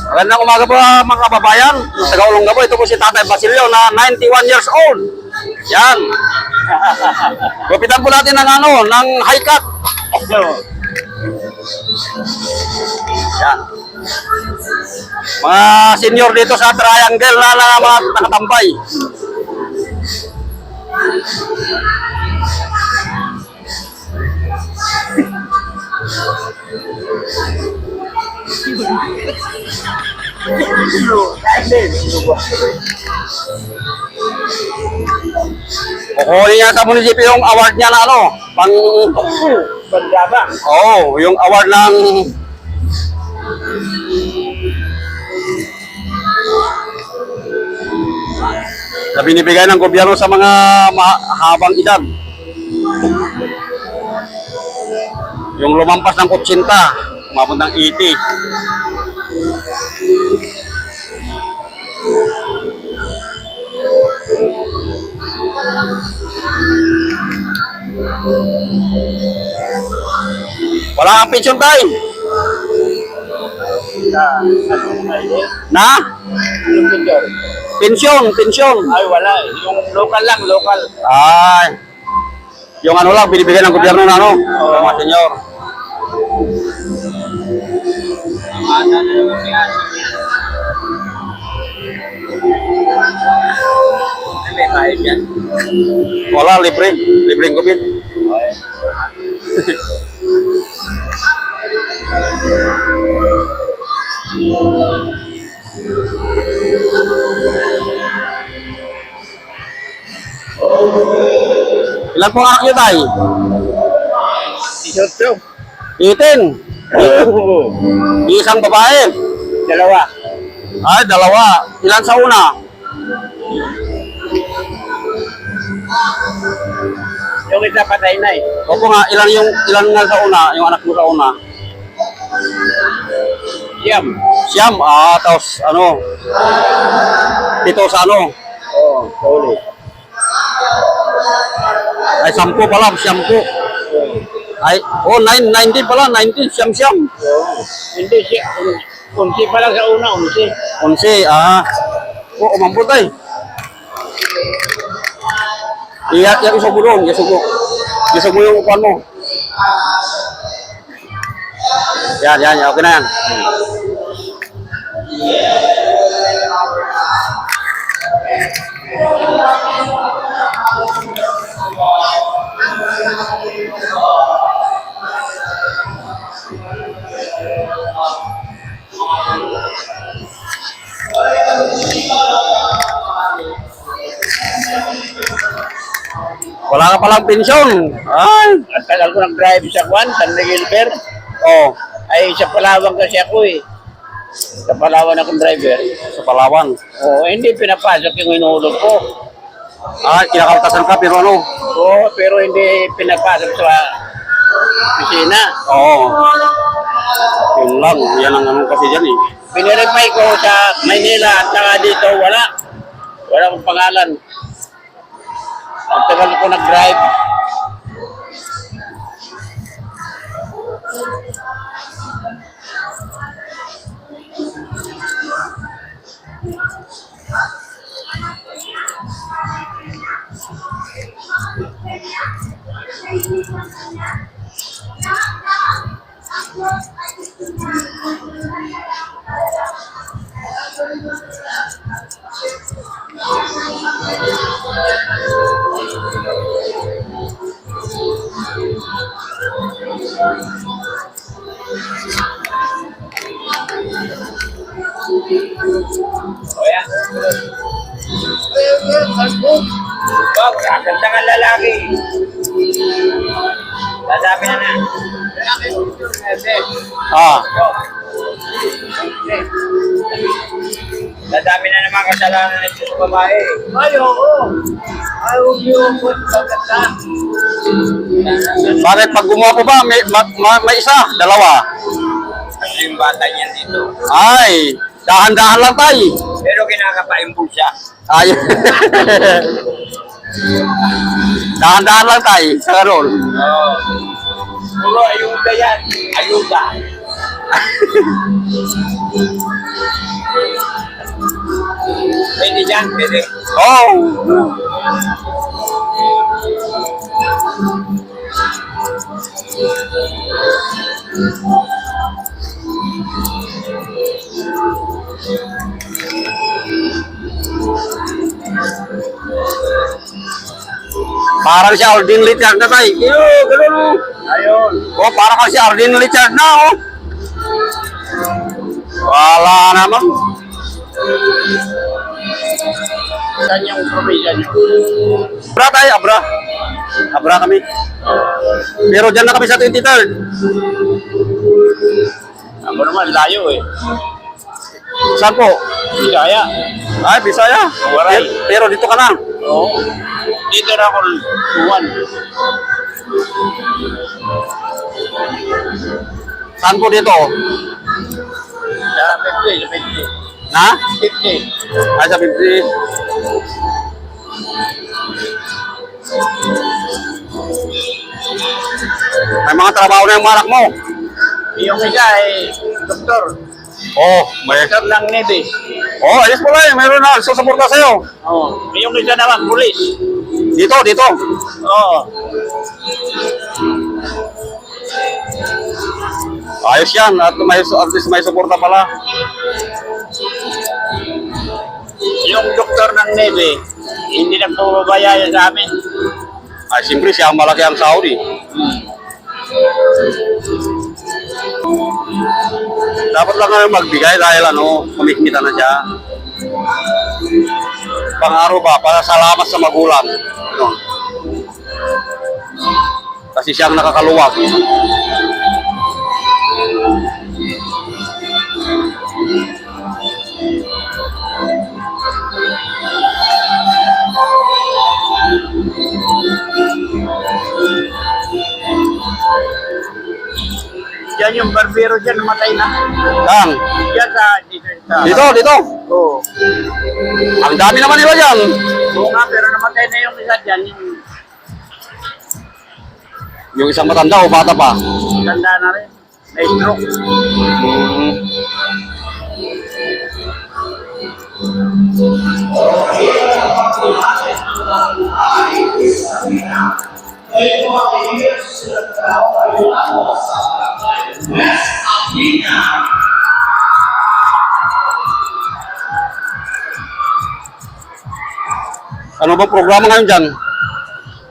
Magandang umaga po mga kababayan. Sa Gaulong Gabo, ito po si Tatay Basilio na 91 years old. Yan. Gupitan po natin ng ng high cut. Yan. Mga senior dito sa triangle na mga nakatambay. Kukunin niya sa munisipyo yung award niya na pang Bandaba. yung award ng na binibigay ng gobyerno sa mga mahabang edad. Yung lumampas ng 80, umabot ng 80. Wala kang pension tayo. Na? Pension. Ay, wala. Yung local lang, local. Ay. Yung lang, binibigay ng gobyerno na mga senyor. May kahit yan. Wala, libreng COVID. Ilan pong anak niyo tayo? 18. Isang babae. Dalawa. Ay, dalawa. Ilan sa una? Yung isa patay na eh. Opo nga, ilan nga sa una, yung anak mo sa una? Siyam, tapos dito sa Sorry. ay 10 pala, 10. Ay, 19 pala, 19, siyam. Hindi siya. Unsi pa lang sa una, unsi. 11, umambot ay. Isog mo doon, isog mo yung upuan mo. Yan, okay na yan. Wala ka palang pensyon. Ay. Ang tagal ko nag-drive sa San Miguel. Ay, sa Palawan kasi ako eh. Sa Palawan akong driver. Sa Palawan. Hindi pinapasok yung inuulog ko. Kinakaltasan ka pero Pero hindi pinapasok sa opisina. Yun lang. Yan ang kasi dyan eh. Pinirepay ko sa Maynila at saka dito wala. Wala akong pangalan. Ang tagal ko nag-drive. Ganda ka lalaki. Sasabi na. Dadami na naman kasalanan nito sa babae. Ay, oo. Ayaw yung magkaganda. Bakit pag gumawa ko ba, may isa, dalawa? Kasi yung bata niyan dito. Ay, dahan-dahan lang tayo. Pero kinakapain-impul siya. Ay. Dahan-dahan lang tayo sa karoon. Puro ayuda yan. Ayuda. dyan, pwede. Oo. Parang si Alden Richard na tayo. Iyo, gano'n o. Ayun. Oh, parang kasi Alden Richard na oh. Wala naman. Saan yung probinsya nyo? Abra tayo, abra. Abra kami. Pero dyan na kami sa 23rd. Ako naman, layo eh. Saan po? Bisaya. Ay, Bisaya. Waray. Pero dito ka na. Oo. Dito na ako buwan. Saan po dito? Sa 50, sa 50. Na? 50. Ay, sa 50. May mga trabaho na yung manak mo. Yung isa ay doktor. Oh, may... Doktor ng Navy. Oh, ayos pala eh. Mayroon na susuporta sa'yo. Oo. Yung isa naman, pulis. Dito, dito. Oo. Ayos yan. At least may suporta pala. Yung doktor ng Navy, hindi na pumabaya yan sa amin. Ay, siyempre siya ang malaki ang Saudi. Dapat lang ngayon magbigay dahil ano, kumikita na siya. Pang-araw ba, para salamat sa magulang. Ano? Kasi siya ang nakakaluwag. Yan yung barbero dyan, namatay na. Yan. Yan sa... Dito, dito. Oo. Ang dami naman nila dyan. Oo nga, pero namatay na yung isa dyan. Yung isang matanda o bata pa? Tanda na rin. May stroke. Ano bang programa ngayon dyan?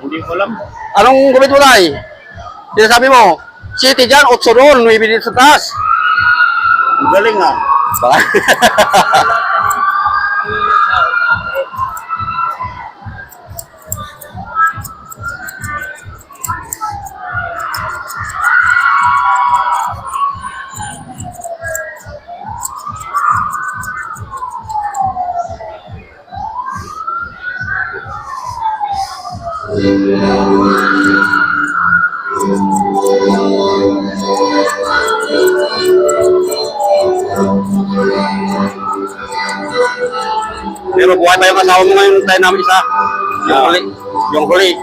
Hindi ko alam. Anong gumit mo tayo? Sinasabi mo, city dyan, 8 doon, 9 dito sa taas. Ang galing ah. Baka. Pero buhay pa yung asawa mo ngayon tayo namin isa. Yung huli. Yung huli.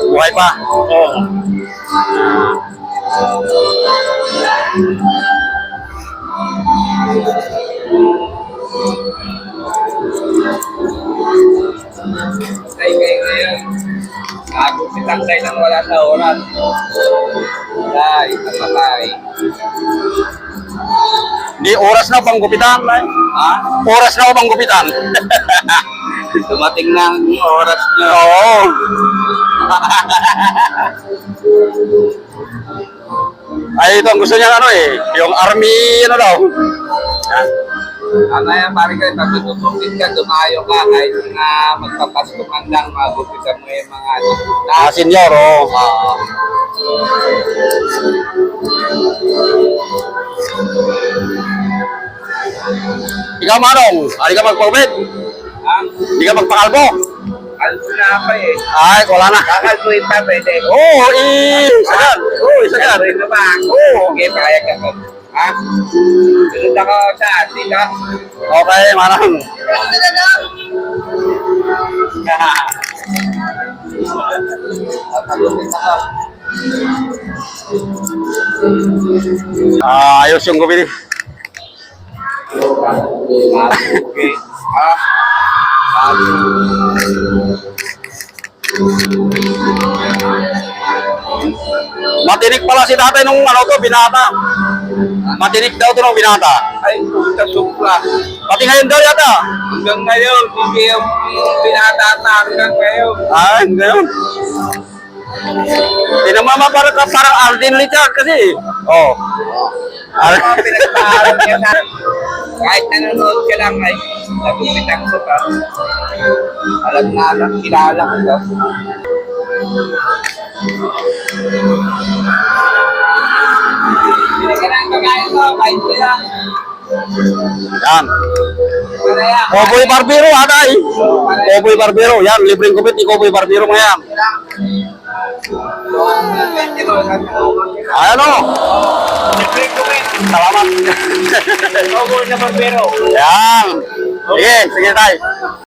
Buhay pa. Oo. Ay, ngayon. Ako si Tangkay nang wala sa oras. Ay, namatay. Di oras na pang gupitan. Ha? Oras na pang gupitan. Dumating na ang oras nyo. Oo. Ay, ito ang gusto niya ano eh. Yung army, ano daw. Ano yan, pare kayo, pag tutupin ka, dumayo ka, kahit na magpapasko man lang, magupitan mo yung mga Senior, oh. Ikaw, Manong, hindi ka magpagupit. Hindi ka magpakalbo. Kalbo na pa eh. Ay, wala na. Kakalbuin pa, pwede. Oo, isagan. Oo, isagan. Kalbuin mo ba? Oo. Okay, payag ako. Ha? Sunod ako sa dito. Okay, Manong. Kalbuin ako. Ayos yung gupit. Okay. Matinik pala si tatay nung ano to, binata. Matinik daw to nung binata. Ay, puta supra. Pati ngayon daw yata. Hanggang ngayon, hindi yung pinatata hanggang ngayon. Ay, ngayon. Tinamama parang Alden Richard kasi. Oh. Mga pinagpaaral niya na. Kahit nanonood ka lang ay nagupitan ko ka. Alam na alam, kilala ko ka. Hindi ka lang kagaya mo, kahit sila. Yan. Panaya. Cowboy Barbero, atay. Cowboy Barbero. Yan, libreng kupit ni Cowboy Barbero mo yan. Ayan o. Salamat. Cowboy na barbero. Yan. Sige, sige tayo.